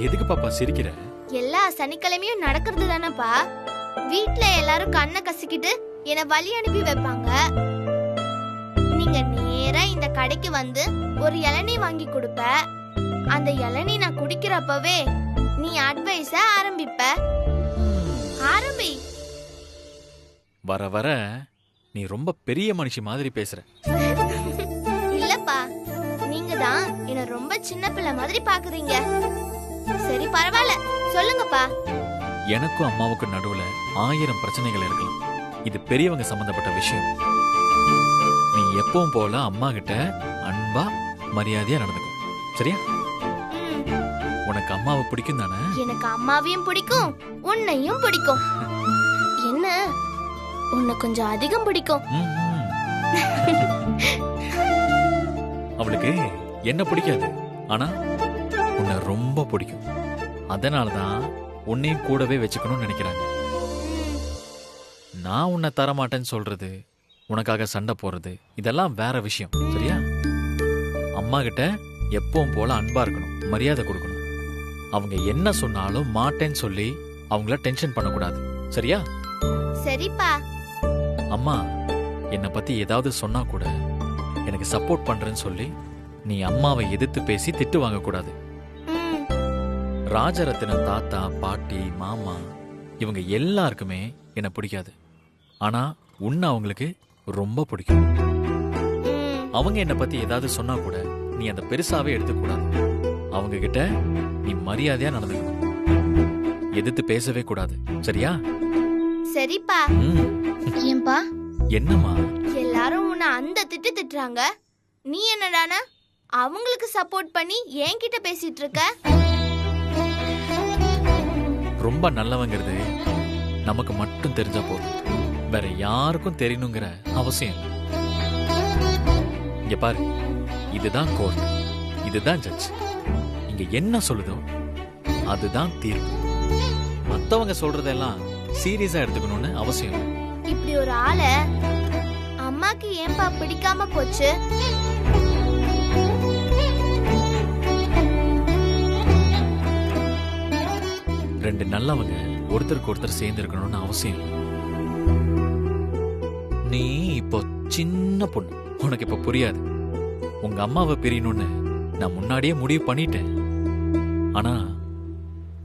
எதுக்கு பாப்பா சிரிக்கிற? எல்லா சனிக்கிழமையும் நடக்கிறது தானப்பா. வீட்ல எல்லாரும் கண்ணை கசிக்கிட்டு என்ன வழி அனுப்பி வைப்பாங்க. நீங்க நேரா இந்த கடைக்கு வந்து ஒரு இளநீ வாங்கி கொடுப்ப. அந்த இளநீ நான் குடிக்கிறப்பவே நீ அட்வைஸ ஆரம்பிப்ப. ஆரம்பி. வர வர நீ ரொம்ப பெரிய மனுஷி மாதிரி பேசுற. இல்லப்பா, நீங்க தான் என்ன ரொம்ப சின்ன பிள்ளை மாதிரி பாக்குறீங்க. சரி பரவாயில்ல, சொல்லுங்கப்பா. எனக்கும் அம்மாவுக்கும் நடுவுல 1000 பிரச்சனைகள் இருக்கலாம். இது பெரியவங்க சம்பந்தப்பட்ட விஷயம். நீ எப்பவும் போல அம்மா கிட்ட அன்பா மரியாதையா நடந்துக்கும், சரியா? உனக்கு அம்மாவை பிடிக்கும் தானே? எனக்கு அம்மாவையும் பிடிக்கும், உன்னையும் பிடிக்கும். என்ன, உன்னை கொஞ்சம் அதிகம் பிடிக்கும். அவளுக்கு என்ன பிடிக்காது, ஆனா உன்னை ரொம்ப பிடிக்கும். அதனாலதான் உன்னையும் கூடவே வச்சுக்கணும்னு நினைக்கிறாங்க. நான் உன்னை தரமாட்டேன்னு சொல்றது, உனக்காக சண்டை போறது, இதெல்லாம் வேற விஷயம், சரியா? அம்மா கிட்ட எப்பவும் போல அன்பா இருக்கணும், மரியாதை கொடுக்கணும். அவங்க என்ன சொன்னாலும் மாட்டேன்னு சொல்லி அவங்கள டென்ஷன் பண்ணக்கூடாது, சரியா? சரிப்பா. அம்மா என்னை பத்தி ஏதாவது சொன்னா கூட எனக்கு சப்போர்ட் பண்றேன்னு சொல்லி நீ அம்மாவை எதிர்த்து பேசி திட்டு வாங்க கூடாது. ராஜரத்தின தாத்தா, பாட்டி, மாமா இவங்க எல்லாருக்குமே என்ன பிடிக்காது. ஆனா உன்னை அவங்களுக்கு ரொம்ப பிடிக்கும். அவங்க என்னை பத்தி ஏதாவது சொன்னா கூட நீ அந்த பெருசாவே எடுத்துக்கூடாது. அவங்க கிட்ட நீ மரியாதையா நடந்துக்கணும், எதிர்த்து பேசவே கூடாது, சரியா? சரிப்பா. ஏன்பா? என்னம்மா? எல்லாரும் உன்னை அந்த திட்டு திட்டுறாங்க, நீ என்னடானா அவங்களுக்கு சப்போர்ட் பண்ணி என்கிட்ட பேசிட்டு இருக்க? ரொம்ப நல்லவங்கிறது நமக்கு மட்டும் தெரிஞ்சா போதும், வேற யாருக்கும் தெரியணுங்கிற அவசியம் இல்லை. இங்க பாரு, இதுதான் கோர்ட், இதுதான் ஜட்ஜ். இங்க என்ன சொல்லுதோ அதுதான் தீர்ப்பு. மத்தவங்க சொல்றதெல்லாம் சீரியஸா எடுத்துக்கணும்னு அவசியம். இப்படி ஒரு ஆளை அம்மாக்கு ஏன்பா பிடிக்காம போச்சு? ரெண்டு நல்லவங்க ஒருத்தருக்கு ஒருத்தர் சேர்ந்து இருக்கணும்னு அவசியம். நீ இப்போ சின்ன பொண்ணு, உனக்கு இப்ப புரியாது. உங்க அம்மாவை பிரியணும்னு நான் முன்னாடியே முடிவு பண்ணிட்டேன். ஆனா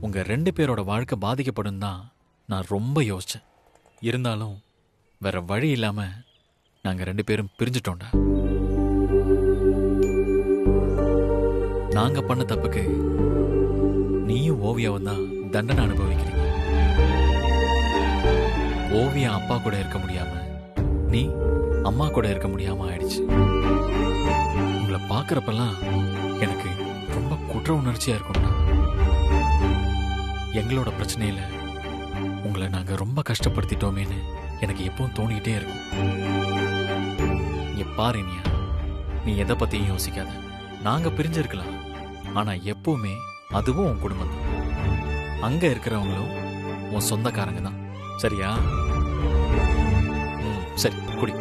உங்க 2 பேரோட வாழ்க்கை பாதிக்கப்படும் தான் நான் ரொம்ப யோசிச்சேன். இருந்தாலும் வேற வழி இல்லாம நாங்க 2 பேரும் பிரிஞ்சிட்டோம்டா. நாங்க பண்ண தப்புக்கு நீயும் ஓவியாவும் தான் தண்டனை அனுபவிக்கிறீங்க. ஓவியா அப்பா கூட இருக்க முடியாம நீ அம்மா கூட இருக்க முடியாம ஆயிடுச்சு. உங்களை பாக்குறப்பெல்லாம் எனக்கு ரொம்ப குற்ற உணர்ச்சியா இருக்கும்டா. எங்களோட பிரச்சனையில உங்களை நாங்க ரொம்ப கஷ்டப்படுத்திட்டோமேன்னு எனக்கு எப்பவும் தோணிக்கிட்டே இருக்கும். இங்க பாரு இனியா, நீ எதை பத்தியும் யோசிக்காத. நாங்க பிரிஞ்சிருக்கலாம், ஆனா எப்பவுமே அதுவும் உன் குடும்பம் தான். அங்க இருக்கிறவங்களும் உன் சொந்தக்காரங்க தான், சரியா? சரி, குடி.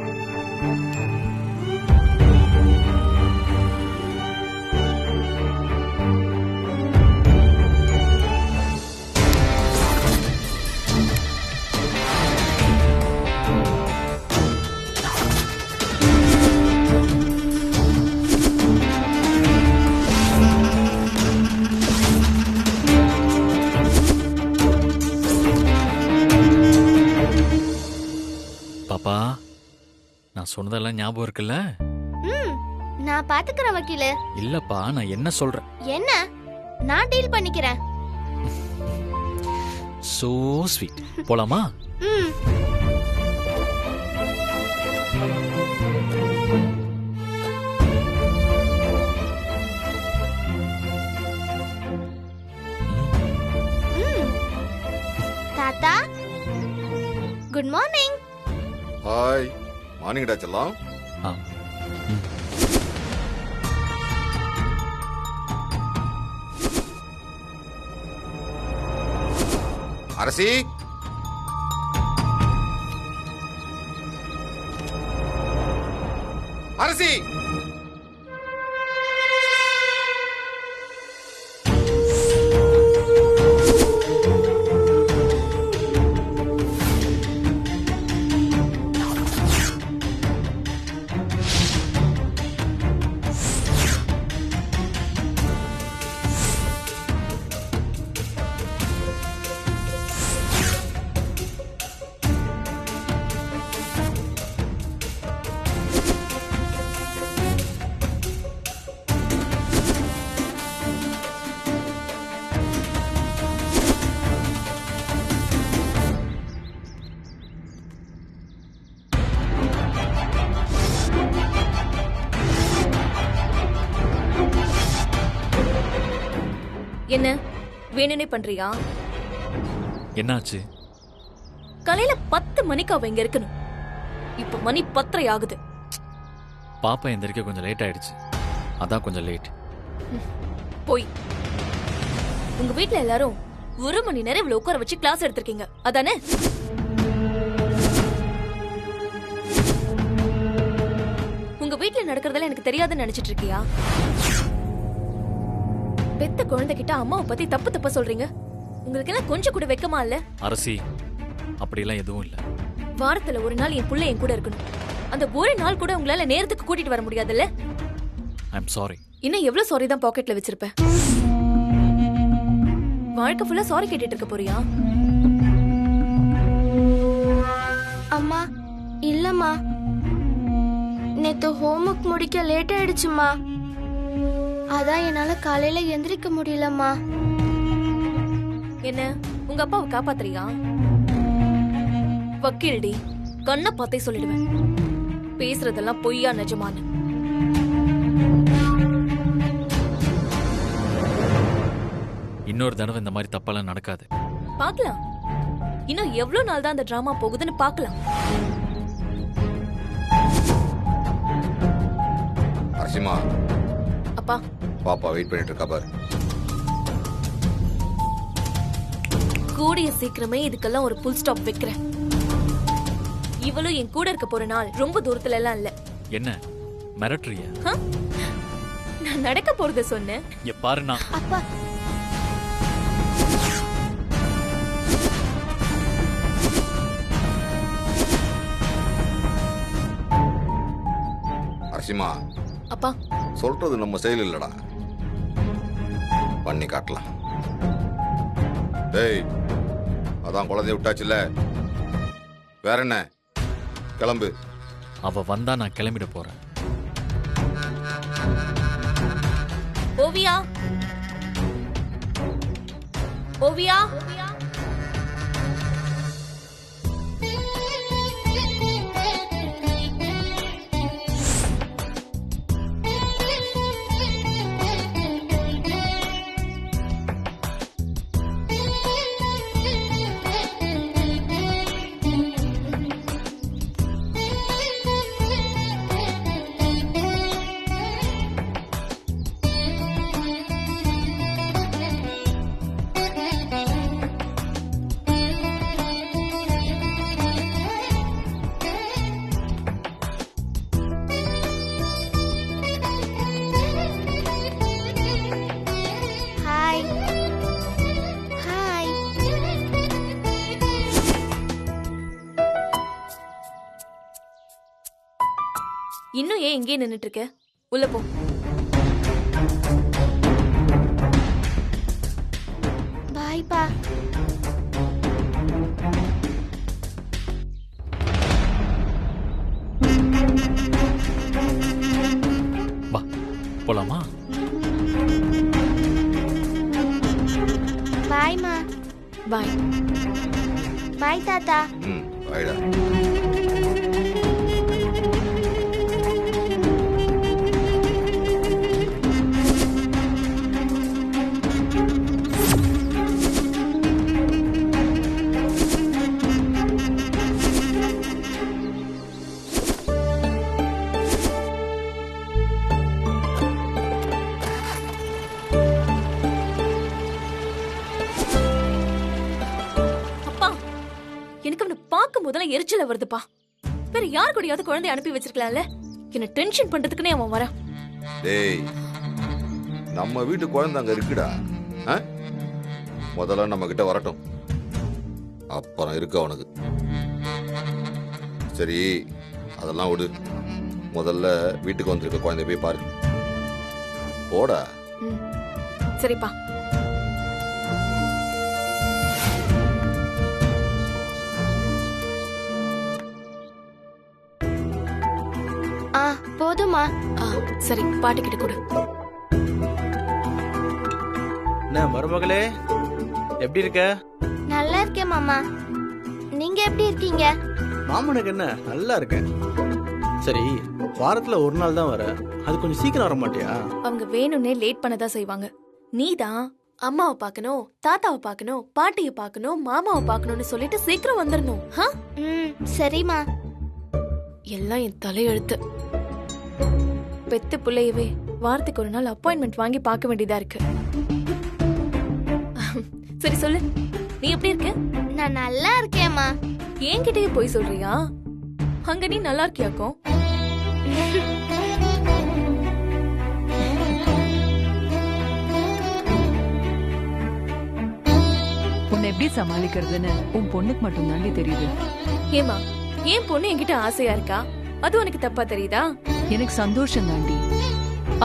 பாப்பா, நான் சொன்னதெல்லாம் ஞாபகம் இருக்குல்ல? நான் பாத்துக்கிறேன் வக்கீலு. இல்லப்பா, நான் என்ன சொல்றேன்? என்ன? நான் டீல் பண்ணிக்கிறேன். So sweet. போலாமா? தாத்தா, குட் மார்னிங். ஹாய், மார்னிங் டா செல்லம். அரசி, அரசி, என்ன வேணும்னே பண்றியா? என்னாச்சு? காலையில 10 மணிக்கு அவ இங்க இருக்கணும். இப்ப மணி 10:30 ஆகுது. பாப்பா எந்திரிக்க கொஞ்சம் லேட் ஆயிடுச்சு, அதான் கொஞ்சம் லேட். போய் உங்க வீட்ல எல்லாரும் 1 மணி நேரம் இவ்வளவு உட்கார வச்சு கிளாஸ் எடுத்திருக்கீங்க அதானே? உங்க வீட்ல நடக்கிறதெல்லாம் எனக்கு தெரியாதுன்னு நினைச்சிட்டு இருக்கியா? பெத்த குழந்தைகிட்ட அம்மாவை பத்தி தப்பு தப்பா சொல்றீங்க. உங்களுக்கு எல்லாம் கொஞ்சம் கூட வெக்கமா இல்ல? அரசி, அப்படிலாம் எதுவும் இல்ல. வாரத்துல ஒரு நாள் என் புள்ள என் கூட இருக்கணும். அந்த ஒரு நாள் கூட உங்களால நேரத்துக்கு கூட்டிட்டு வர முடியாதுல்ல? I'm sorry. இன்னும் எவ்வளவு சாரி தான் பாக்கெட்ல வச்சிருப்ப? வாழ்க்கை ஃபுல்லா சாரி கேட்டுட்டு இருக்க போறியா? அம்மா இல்லம்மா, நேத்து ஹோம்ஒர்க் முடிக்க லேட் ஆயிடுச்சுமா, அதான் என்னால காலையில எந்திரிக்க முடியலம்மா. என்ன உங்க அப்பாவை காப்பாத்துறியா? வக்கீல்டி, கண்ணை பார்த்தே சொல்லிடுவேன் பேசுறதெல்லாம் பொய்யா நிஜமானு. இன்னொரு தடவை இந்த மாதிரி தப்பெல்லாம் நடக்காது. பாக்கலாம், இன்னும் எவ்வளவு நாள் தான் அந்த டிராமா போகுதுன்னு பாக்கலாம். அரசிமா, அப்பா பாப்பா வெயிட் பண்ணிட்டு இருக்கா பாரு. கூடிய சீக்கிரமே இதுக்கெல்லாம் ஒரு புல் ஸ்டாப் வைக்கிறேன். இவளும் என் கூட இருக்க போற நாள் ரொம்ப தூரத்துல எல்லாம் இல்ல. என்ன மிரட்டுறிய? நான் நடக்க போறத சொன்னேன். இங்க பாருண்ணா. அப்பா அரசிமா, அப்பா சொல்றது நம்ம செயல் இல்லடா, பண்ணி காட்டலாம். டேய், அதான் குழந்தைய விட்டாச்சுல்ல, வேற என்ன? கிளம்பு. அவ வந்தா நான் கிளம்பிட போறேன். Oviya, Oviya, hi hi. இன்னும் ஏன் இங்கே நின்னுட்டு இருக்க? உள்ள போ. பாய்ப்பா. வா போலாமா? பாய்மா. பாய். பாய் தாத்தா. ம், வாய்டா. எனக்கு அவனை பார்க்கும் போதெல்லாம் எரிச்சல வருதுப்பா. வேற யார் கூடயாவது குழந்தைய அனுப்பி வச்சிருக்கலாம்ல? என்ன டென்ஷன் பண்றதுக்குனே அவன் வரான். டேய், நம்ம வீட்டு குழந்தை அங்க இருக்குடா. ஆ? முதல்ல நம்ம கிட்ட வரட்டும், அப்புறம் இருக்கு அவனுக்கு. சரி, அதெல்லாம் விடு. முதல்ல வீட்டுக்கு வந்திருக்க குழந்தை போய் பாரு. போடா. ம், சரிப்பா. ஆ போதுமா? சரி, பாட்டி கிட்ட கொடு. என்ன மருமகளே, எப்படி இருக்க? நல்லா இருக்கேன் மாமா, நீங்க எப்படி இருக்கீங்க? மாமனுக்கு என்ன, நல்லா இருக்கேன். சரி, வாரத்துல ஒரு நாள் தான் வர, அது கொஞ்சம் சீக்கிரம் வர மாட்டியா? அவங்க வேணும்னே லேட் பண்ணதான் செய்வாங்க. நீதான் அம்மாவை பார்க்கணும், தாத்தாவை பார்க்கணும், பாட்டியை பார்க்கணும், மாமாவை பார்க்கணும்னு சொல்லிட்டு சீக்கிரம் வந்துடணும். சரிம்மா. எல்லாம் என் தலையெழுத்து. பெத்த பிள்ளையவே வாரத்துக்கு ஒரு நாள் அப்பாயின்மெண்ட் வாங்கி பார்க்க வேண்டியதா இருக்கு. சரி சொல்லு, நீ எப்படி இருக்க? நான் நல்லா இருக்கேம்மா. என்கிட்டயே போய் சொல்றியா? அங்க நீ நல்லா இருக்கியாக்கும்? உன்னை எப்படி சமாளிக்கிறதுன்னு உன் பொண்ணுக்கு மட்டும் தாண்டி தெரியுது. ஏமா, என் பொண்ணு என்கிட்ட ஆசையா இருக்கா, அது உனக்கு தப்பா தெரியுதா? எனக்கு சந்தோஷம் தாண்டி.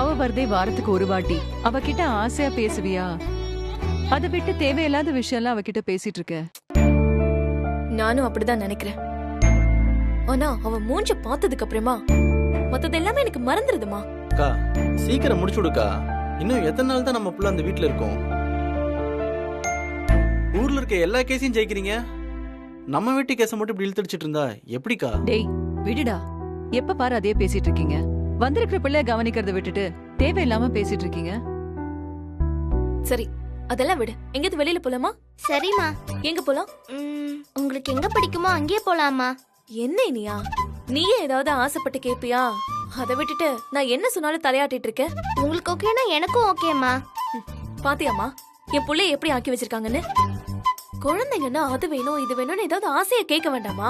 அவ வரதே வாரத்துக்கு ஒரு வாட்டி. அவகிட்ட ஆசையா பேசுவியா? அதை விட்டு தேவையில்லாத விஷயம் எல்லாம் அவகிட்ட பேசிட்டு இருக்க. நானும் அப்படிதான் நினைக்கிறேன். ஆனா அவ மூஞ்ச பார்த்ததுக்கு அப்புறமா மத்தது எல்லாமே எனக்கு மறந்துடுதுமா. அக்கா சீக்கிரம் முடிச்சு விடுக்கா. இன்னும் எத்தனை நாள் தான் நம்ம புள்ள அந்த வீட்டுல இருக்கோம்? ஊர்ல இருக்க எல்லா கேஸையும் ஜெயிக்கிறீங்க, நம்ம வீட்டு கேஸை மட்டும் இப்படி இழுத்தடிச்சிட்டு இருந்தா எப்படிக்கா? டேய் விடுடா, எப்ப பாரு அதே பேசிட்டு இருக்கீங்க. வந்திருக்கிற பிள்ளைய கவனிக்கிறத விட்டுட்டு தேவையில்லாம பேசிட்டு இருக்கீங்க. சரி அதெல்லாம் விடு, எங்கேயாவது வெளியில போலாமா? சரிம்மா. எங்க போலாம்? உங்களுக்கு எங்க பிடிக்குமோ அங்கேயே போலாமா. என்ன இனியா, நீயே ஏதாவது ஆசைப்பட்டு கேப்பியா? அதை விட்டுட்டு நான் என்ன சொன்னாலும் தலையாட்டிட்டு இருக்க. உங்களுக்கு ஓகேனா எனக்கும் ஓகேம்மா. பாத்தியாமா என் புள்ளைய எப்படி ஆக்கி வச்சிருக்காங்கன்னு? குழந்தைங்கன்னா அது வேணும் இது வேணும்னு ஏதாவது ஆசைய கேட்க வேண்டாமா?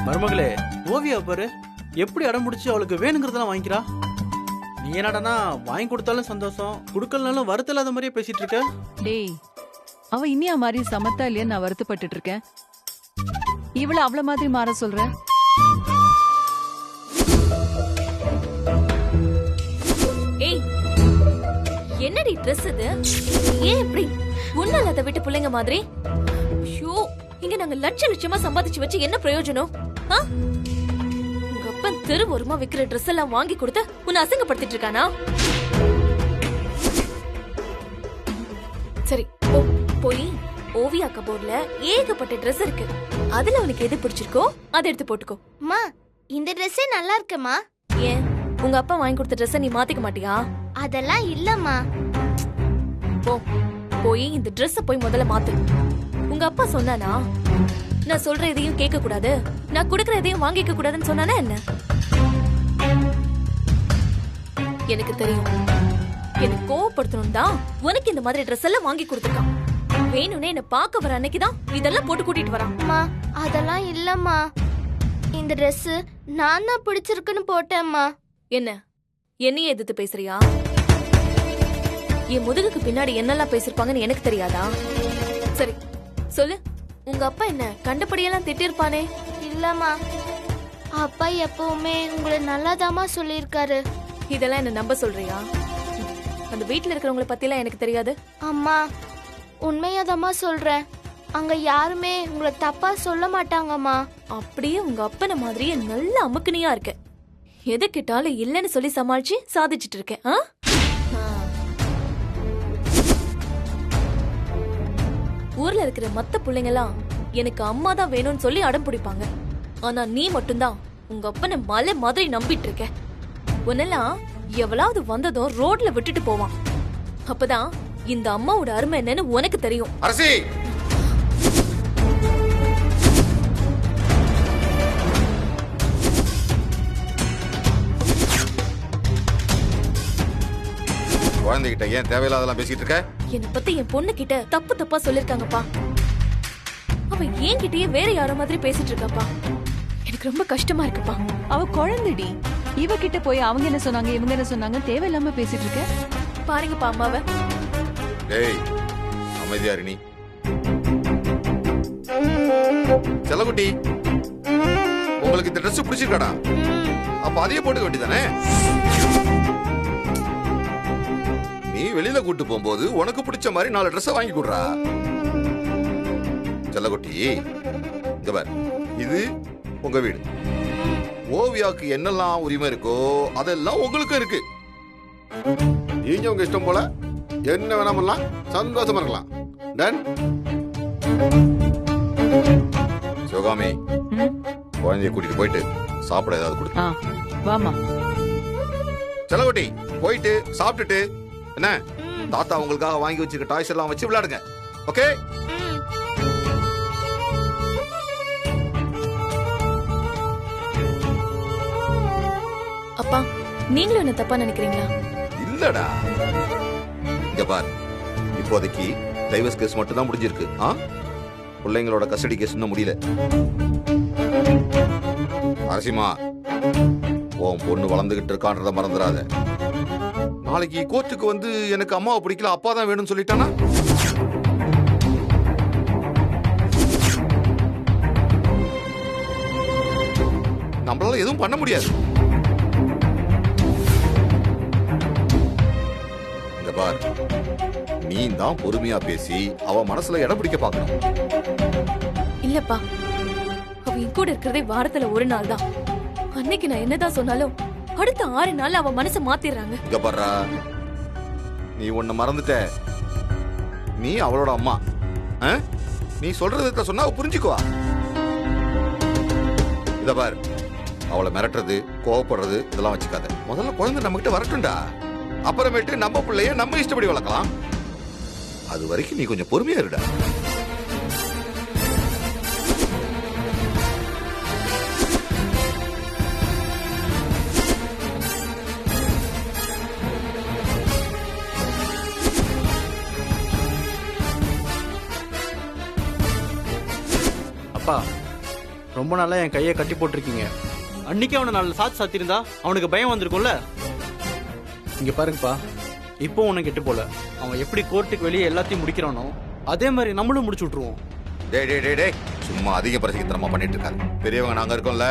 மருமகளே, ஓவியா பாரு எப்படி அடம் முடிச்சு அவளுக்கு வேணுங்கிறதெல்லாம் வாங்கிக்கிறா. நீ என்னடானா வாங்கி கொடுத்தாலும் சந்தோஷம், கொடுக்கலனாலும் வருத்தலாத மாதிரியே பேசிட்டு இருக்க. டேய், அவ இனியா மாதிரி சமத்தா இல்லையா நான் வருத்தப்பட்டு இருக்கேன். இவள அவள மாதிரி மாற சொல்ற? ஏய், என்னடி ட்ரெஸ் இது? ஏன் இப்படி உன்னால அதை விட்டு பிள்ளைங்க மாதிரி? ஐயோ, இங்க நாங்க லட்ச லட்சமா சம்பாதிச்சு வச்சு என்ன பிரயோஜனம்? உங்க அப்பன் தெருவோரமா விக்கிற ட்ரெஸ் எல்லாம் வாங்கி கொடுத்து உன்னை அசிங்கப்படுத்திட்டு இருக்கானா? சரி போ, போய் ஓவியா கபோர்ட்ல ஏகப்பட்ட ட்ரெஸ் இருக்கு, அதுல உனக்கு எது பிடிச்சிருக்கோ அதை எடுத்து போட்டுக்கோ. அம்மா, இந்த ட்ரெஸ்ஸே நல்லா இருக்குமா. ஏன் உங்க அப்பா வாங்கி கொடுத்த ட்ரெஸ்ஸை நீ மாத்திக்க மாட்டியா? அதெல்லாம் இல்லம்மா. போ, போய் இந்த ட்ரெஸ்ஸ போய் முதல்ல மாத்து. உங்க அப்பா சொன்னானா நான் சொல்ற எதையும் கேட்க கூடாது, நான் கொடுக்கற எதையும் வாங்கிக்க கூடாதுன்னு சொன்னானா என்ன? எனக்கு தெரியும், எனக்கு கோவப்படுத்தணும் தான் உனக்கு இந்த மாதிரி ட்ரெஸ் எல்லாம் வாங்கி கொடுத்துருக்கான். வேணும்னே என்ன பார்க்க வர அன்னைக்குதான் இதெல்லாம் போட்டு கூட்டிட்டு வரான். அம்மா, அதெல்லாம் இல்லம்மா. இந்த ட்ரெஸ் நான் தான் பிடிச்சிருக்குன்னு போட்டேம்மா. என்ன என்னையே எதிர்த்து பேசுறியா? என் முதுகுக்கு பின்னாடி என்னெல்லாம் பேசிருப்பாங்கன்னு எனக்கு தெரியாதா? சரி சொல்லு, உங்க அப்பா என்ன கண்டபடியெல்லாம் திட்டிருப்பானே? இல்லம்மா, அப்பா எப்பவுமே உங்களை நல்லாதாம்மா சொல்லியிருக்காரு. இதெல்லாம் என்ன நம்ப சொல்றியா? அந்த வீட்டுல இருக்கிறவங்கள பத்தி எல்லாம் எனக்கு தெரியாது. அம்மா, உண்மையாதாம்மா சொல்றேன். அங்க யாருமே உங்களை தப்பா சொல்ல மாட்டாங்கம்மா. அப்படியே உங்க அப்பன மாதிரியே நல்ல அமுக்குனியா இருக்க. எது கிட்டாலும் இல்லன்னு சொல்லி சமாளிச்சு சாதிச்சிட்டு இருக்கேன். ஊர்ல இருக்கிற மத்த பிள்ளைங்க எல்லாம் எனக்கு அம்மா தான் வேணும்னு சொல்லி அடம் பிடிப்பாங்க. ஆனா நீ மட்டும்தான் உங்க அப்பனை மலை மாதிரி நம்பிட்டு இருக்க. உன்னெல்லாம் எவ்வளவு வந்ததும் ரோட்ல விட்டுட்டு போவான். அப்பதான் இந்த அம்மாவோட அருமை என்னன்னு உனக்கு தெரியும். அரசி, குழந்தைகிட்ட ஏன் தேவையில்லாதெல்லாம் பேசிட்டு இருக்க? என்னை பத்தி என் பொண்ணு கிட்ட தப்பு தப்பா சொல்லிருக்காங்கப்பா. அவ என்கிட்டயே வேற யாரோ மாதிரி பேசிட்டு இருக்காப்பா. எனக்கு ரொம்ப கஷ்டமா இருக்குப்பா. அவ குழந்தைடி, இவகிட்ட போய் அவங்க என்ன சொன்னாங்க இவங்க என்ன சொன்னாங்க தேவையில்லாம பேசிட்டு இருக்க. பாருங்கப்பா அம்மாவை. டேய், அமைதியாரு நீ. செல்லகுட்டி, உங்களுக்கு இந்த ட்ரெஸ் பிடிச்சிருக்காடா? அப்ப அதையே போட்டுக்க வேண்டியதானே? நீ வெளியில கூட்டு போகும்போது உனக்கு பிடிச்ச மாதிரி 4 ட்ரெஸ் வாங்கி கொடுறா. செல்லகுட்டி, இங்க பாரு, இது உங்க வீடு. ஓவியாவுக்கு என்னெல்லாம் உரிமை இருக்கோ அதெல்லாம் உங்களுக்கும் இருக்கு. நீங்க உங்க இஷ்டம் போல என்ன வேணா பண்ணலாம், சந்தோஷமா இருக்கலாம். டன். சிவகாமி, குழந்தைய கூட்டிட்டு போயிட்டு சாப்பிட ஏதாவது கொடு. வாமா. செல்லகுட்டி, போயிட்டு சாப்பிட்டுட்டு என்ன தாத்தா உங்களுக்காக வாங்கி வச்சிருக்க டாய்ஸ் எல்லாம் வச்சு விளையாடுங்க. ஓகே? ம். அப்பா நீங்களும் என்ன தப்பா நினைக்கிறீங்களா? இல்லடா, இங்க பார், இப்போதைக்கு டைவர்ஸ் கேஸ் மட்டும் தான் முடிஞ்சிருக்கு. பிள்ளைங்களோட கஸ்டடி கேஸ் இன்னும் முடியல. அரசிமா, உன் பொண்ணு வளர்ந்துகிட்டு இருக்கான்றத மறந்துடாத. நாளைக்கு கோர்ட்டுக்கு வந்து எனக்கு அம்மாவை பிடிக்கல, அப்பா தான் வேணும்னு சொல்லிட்டானா? நம்மளால எதுவும் பண்ண முடியாது. இங்க பார், நீ தான் பொறுமையா பேசி அவ மனசுல இடம் பிடிக்க பார்க்கணும். இல்லப்பா, அவ என் கூட இருக்கிறதே வாரத்துல ஒரு நாள் தான். அன்னைக்கு நான் என்னதான் சொன்னாலும் அடுத்த 6 நாள் அவ மனசை மாத்திடுறாங்க. இங்க பாரு, நீ ஒண்ணு மறந்துட்ட. நீ அவளோட அம்மா. நீ சொல்றத சொன்னா அவ புரிஞ்சுக்குவா. இத பாரு, அவளை மிரட்டுறது, கோவப்படுறது இதெல்லாம் வச்சுக்காத. முதல்ல குழந்தை நம்ம கிட்ட வரட்டும்டா. அப்புறமேட்டு நம்ம பிள்ளைய நம்ம இஷ்டப்படி வளர்க்கலாம். அது வரைக்கும் நீ கொஞ்சம் பொறுமையா இருடா. அப்பா, ரொம்ப நாளா என் கையை கட்டி போட்டிருக்கீங்க. அன்னைக்கு அவனை நல்ல சாத்தியிருந்தா அவனுக்கு பயம் வந்திருக்கும்ல. இங்க பாருங்கப்பா, இப்போ உனக்கு கெட்டு போல. அவன் எப்படி கோர்ட்டுக்கு வெளியே எல்லாத்தையும் முடிக்கிறானோ அதே மாதிரி நம்மளும் முடிச்சு விட்டுருவோம். டேய் டேய் டேய் டேய், சும்மா அதிக பிரசித்தனமா பண்ணிட்டு இருக்காங்க. பெரியவங்க நாங்க இருக்கோம்ல,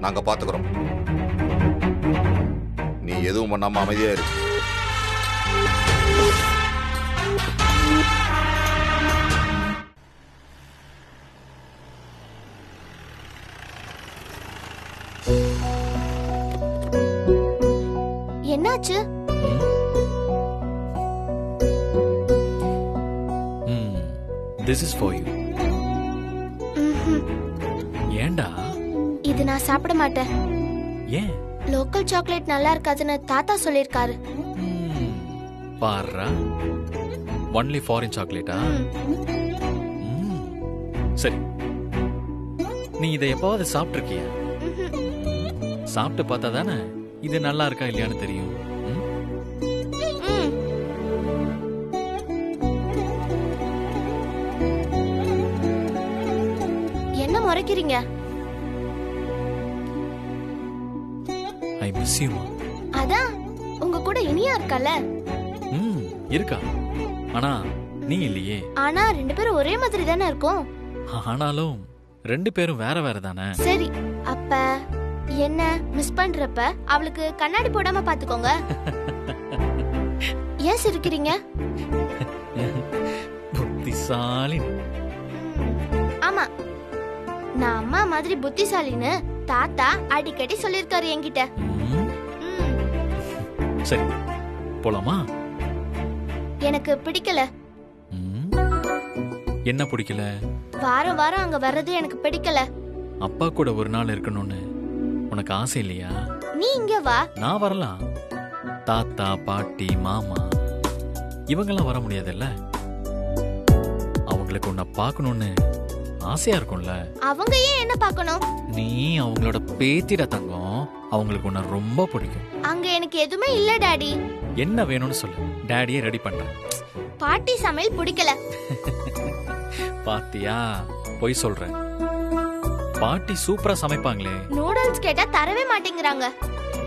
நாங்க பாத்துக்கிறோம். நீ எதுவும் பண்ணாம அமைதியா இரு. என்னாச்சு? This is for you. ஏண்டா? இது நான் சாப்பிட மாட்டேன். ஏன்? லோக்கல் சாக்லேட் நல்லா இருக்காதுன்னு தாத்தா சொல்லிருக்காரு. பாருடா, ஒன்லி ஃபாரின் சாக்லேட்டா? சரி, நீ இதை எப்பாவது சாப்பிட்டுருக்கிய? சாப்பிட்டு பார்த்தா தானே இது நல்லா இருக்கா இல்லையான்னு தெரியும். என்ன முறைக்கிறீங்க? I miss you. அதான் உங்க கூட இனியா இருக்கல. இருக்கா? ஆனா நீ இல்லையே. ஆனா 2 பேரும் ஒரே மாதிரி தானே இருக்கும். ஆனாலும் 2 பேரும் வேற வேற தானே. சரி, அப்ப என்ன மிஸ் பண்றப்ப அவளுக்கு கண்ணாடி போடாம பாத்துக்கோங்க. ஏன் சிரிக்கிறீங்க? புத்திசாலி. ஆமா, நான் அம்மா மாதிரி புத்திசாலின்னு தாத்தா அடிக்கடி சொல்லிருக்காரு என்கிட்ட. சரி, போலாமா? எனக்கு பிடிக்கல. என்ன பிடிக்கல? வாரம் வாரம் அங்க வர்றது எனக்கு பிடிக்கல. அப்பா கூட ஒரு நாள் இருக்கணும்னு உனக்கு ஆசை இல்லையா? நீ இங்க வா. நான் வரலாம். தாத்தா, பாட்டி, மாமா இவங்கெல்லாம் வர முடியாதுல்ல. அவங்களுக்கு உன்னை பார்க்கணும்னு ஆசையா இருக்கும்ல. அவங்க ஏன் என்ன பார்க்கணும்? நீ அவங்களோட பேத்திட தங்கம். அவங்களுக்கு உன்னை ரொம்ப பிடிக்கும். அங்க எனக்கு எதுவுமே இல்ல டாடி. என்ன வேணும்னு சொல்லு, டாடியே ரெடி பண்றேன். பாட்டி சமையல் பிடிக்கல. பாத்தியா, போய் சொல்றேன். பாட்டி சூப்பரா சமைப்பாங்களே. நூடுல்ஸ் கேட்டா தரவே மாட்டேங்கிறாங்க.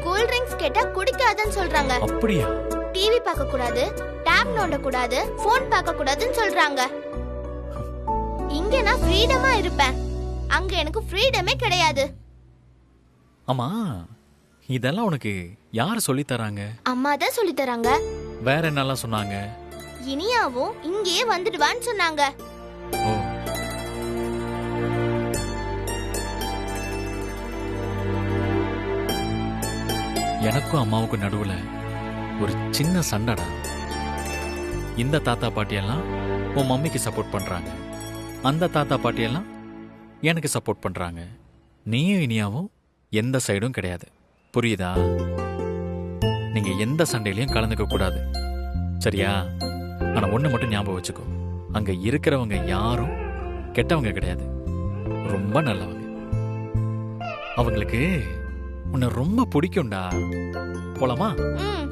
கூல் ட்ரிங்க்ஸ் கேட்டா குடிக்காதன்னு சொல்றாங்க. அப்படியா? டிவி பார்க்க கூடாது, டேப் நோண்ட கூடாது, போன் பார்க்க கூடாதுன்னு சொல்றாங்க. இங்க நான் ஃப்ரீடமா இருப்பேன், அங்க எனக்கு ஃப்ரீடமே கிடையாது. ஆமா, இதெல்லாம் உனக்கு யாரு சொல்லி தராங்க? அம்மா தான் சொல்லி தராங்க. வேற என்னெல்லாம் சொன்னாங்க? இனியாவும் இங்கேயே வந்துடுவான்னு சொன்னாங்க. ஓ, எனக்கும் அம்மாவுக்கும் நடுவுல ஒரு சின்ன சண்டைடா. இந்த தாத்தா பாட்டியெல்லாம் உன் மம்மிக்கு சப்போர்ட் பண்றாங்க, அந்த தாத்தா பாட்டியெல்லாம் எனக்கு சப்போர்ட் பண்றாங்க. நீயும் இனியாவும் எந்த சைடும் கிடையாது, புரியுதா? நீங்க எந்த சண்டையிலையும் கலந்துக்க கூடாது, சரியா? ஆனா ஒண்ணு மட்டும் ஞாபகம் வச்சுக்கோ, அங்க இருக்கிறவங்க யாரும் கெட்டவங்க கிடையாது, ரொம்ப நல்லவங்க. அவங்களுக்கு உன்னை ரொம்ப பிடிக்கும்டா. போலாமா? ம்